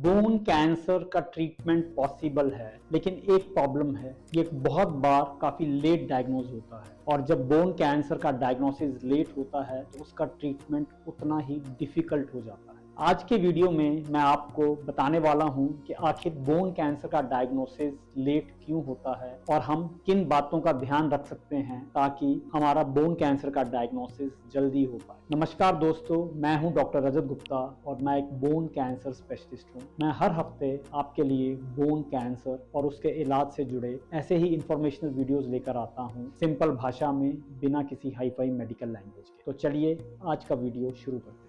Bone cancer का treatment possible है, लेकिन एक प्रॉब्लम है, ये बहुत बार काफी लेट डायग्नोज होता है और जब बोन कैंसर का डायग्नोसिस लेट होता है तो उसका ट्रीटमेंट उतना ही डिफिकल्ट हो जाता है। आज के वीडियो में मैं आपको बताने वाला हूं कि आखिर बोन कैंसर का डायग्नोसिस लेट क्यों होता है और हम किन बातों का ध्यान रख सकते हैं ताकि हमारा बोन कैंसर का डायग्नोसिस जल्दी हो पाए। नमस्कार दोस्तों, मैं हूं डॉक्टर रजत गुप्ता और मैं एक बोन कैंसर स्पेशलिस्ट हूं। मैं हर हफ्ते आपके लिए बोन कैंसर और उसके इलाज से जुड़े ऐसे ही इंफॉर्मेशनल वीडियोस लेकर आता हूं, सिंपल भाषा में, बिना किसी हाई-फाई मेडिकल लैंग्वेज के। तो चलिए आज का वीडियो शुरू करते हैं।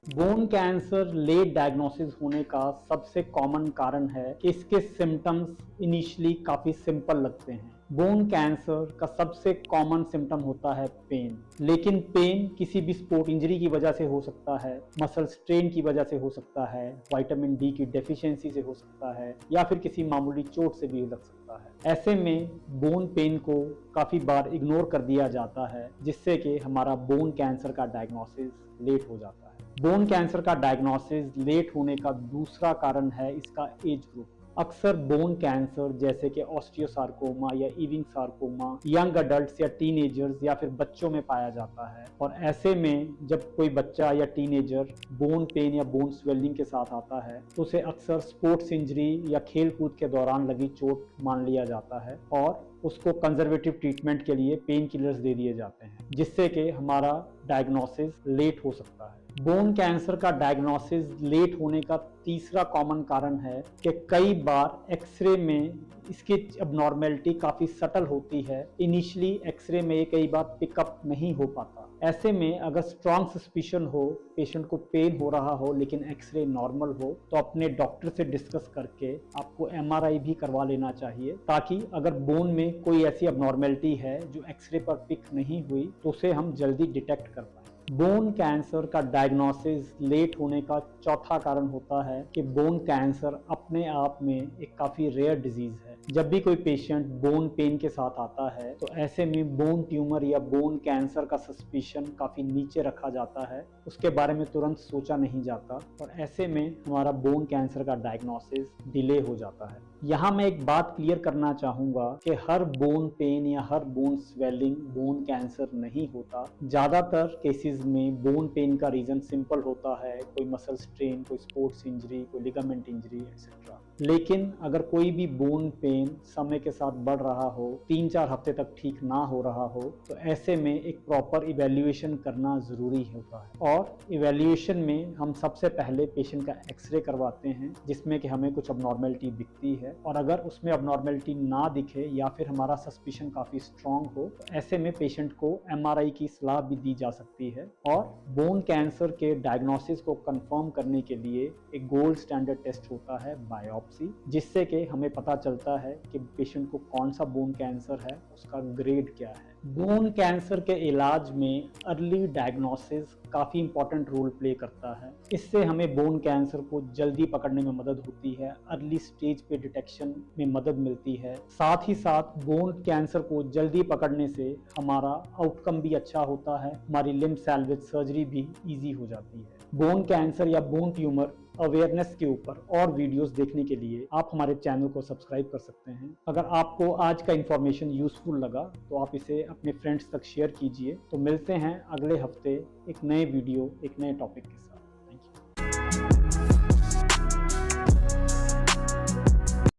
बोन कैंसर लेट डायग्नोसिस होने का सबसे कॉमन कारण है कि इसके सिम्टम्स इनिशियली काफी सिंपल लगते हैं। बोन कैंसर का सबसे कॉमन सिम्टम होता है पेन, लेकिन पेन किसी भी स्पोर्ट इंजरी की वजह से हो सकता है, मसल स्ट्रेन की वजह से हो सकता है, विटामिन डी की डेफिशिएंसी से हो सकता है या फिर किसी मामूली चोट से भी लग सकता है। ऐसे में बोन पेन को काफी बार इग्नोर कर दिया जाता है, जिससे कि हमारा बोन कैंसर का डायग्नोसिस लेट हो जाता है। बोन कैंसर का डायग्नोसिस लेट होने का दूसरा कारण है इसका एज ग्रुप। अक्सर बोन कैंसर जैसे कि ऑस्टियोसार्कोमा या इविंग सार्कोमा यंग अडल्ट्स या टीनेजर्स या फिर बच्चों में पाया जाता है और ऐसे में जब कोई बच्चा या टीनेजर बोन पेन या बोन स्वेलिंग के साथ आता है तो उसे अक्सर स्पोर्ट्स इंजरी या खेल कूद के दौरान लगी चोट मान लिया जाता है और उसको कंजर्वेटिव ट्रीटमेंट के लिए पेन किलर्स दे दिए जाते हैं, जिससे कि हमारा डायग्नोसिस लेट हो सकता है। बोन कैंसर का डायग्नोसिस लेट होने का तीसरा कॉमन कारण है कि कई बार एक्सरे में इसकी अबनॉर्मेलिटी काफी सटल होती है। इनिशियली एक्सरे में ये कई बार पिकअप नहीं हो पाता। ऐसे में अगर स्ट्रॉन्ग सस्पिशन हो, पेशेंट को पेन हो रहा हो लेकिन एक्सरे नॉर्मल हो, तो अपने डॉक्टर से डिस्कस करके आपको एमआरआई भी करवा लेना चाहिए, ताकि अगर बोन में कोई ऐसी अबनॉर्मेलिटी है जो एक्सरे पर पिक नहीं हुई तो उसे हम जल्दी डिटेक्ट कर पाए। बोन कैंसर का डायग्नोसिस लेट होने का चौथा कारण होता है कि बोन कैंसर अपने आप में एक काफ़ी रेयर डिजीज़ है। जब भी कोई पेशेंट बोन पेन के साथ आता है तो ऐसे में बोन ट्यूमर या बोन कैंसर का सस्पिशन काफ़ी नीचे रखा जाता है, उसके बारे में तुरंत सोचा नहीं जाता और ऐसे में हमारा बोन कैंसर का डायग्नोसिस डिले हो जाता है। यहाँ मैं एक बात क्लियर करना चाहूँगा कि हर बोन पेन या हर बोन स्वेलिंग बोन कैंसर नहीं होता। ज़्यादातर केसेस में बोन पेन का रीज़न सिंपल होता है, कोई मसल स्ट्रेन, कोई स्पोर्ट्स इंजरी, कोई लिगामेंट इंजरी एक्सेट्रा। लेकिन अगर कोई भी बोन पेन समय के साथ बढ़ रहा हो, 3-4 हफ्ते तक ठीक ना हो रहा हो, तो ऐसे में एक प्रॉपर इवैल्यूएशन करना ज़रूरी होता है और इवैल्यूएशन में हम सबसे पहले पेशेंट का एक्सरे करवाते हैं, जिसमें कि हमें कुछ अबनॉर्मेलिटी दिखती है और अगर उसमें अबनॉर्मेलिटी ना दिखे या फिर हमारा सस्पिशन काफ़ी स्ट्रॉन्ग हो तो ऐसे में पेशेंट को एमआरआई की सलाह भी दी जा सकती है। और बोन कैंसर के डायग्नोसिस को कंफर्म करने के लिए एक गोल्ड स्टैंडर्ड टेस्ट होता है बायोप्सी, जिससे कि हमें पता चलता है कि पेशेंट को कौन सा बोन कैंसर है, उसका ग्रेड क्या है। बोन कैंसर के इलाज में अर्ली डायग्नोसिस काफ़ी इंपॉर्टेंट रोल प्ले करता है। इससे हमें बोन कैंसर को जल्दी पकड़ने में मदद होती है, अर्ली स्टेज पे डिटेक्शन में मदद मिलती है। साथ ही साथ बोन कैंसर को जल्दी पकड़ने से हमारा आउटकम भी अच्छा होता है, हमारी लिम्ब सैल्वेज सर्जरी भी ईजी हो जाती है। बोन कैंसर या बोन ट्यूमर अवेयरनेस के ऊपर और वीडियोस देखने के लिए आप हमारे चैनल को सब्सक्राइब कर सकते हैं। अगर आपको आज का इन्फॉर्मेशन यूजफुल लगा तो आप इसे अपने फ्रेंड्स तक शेयर कीजिए। तो मिलते हैं अगले हफ्ते एक नए वीडियो, एक नए टॉपिक के साथ।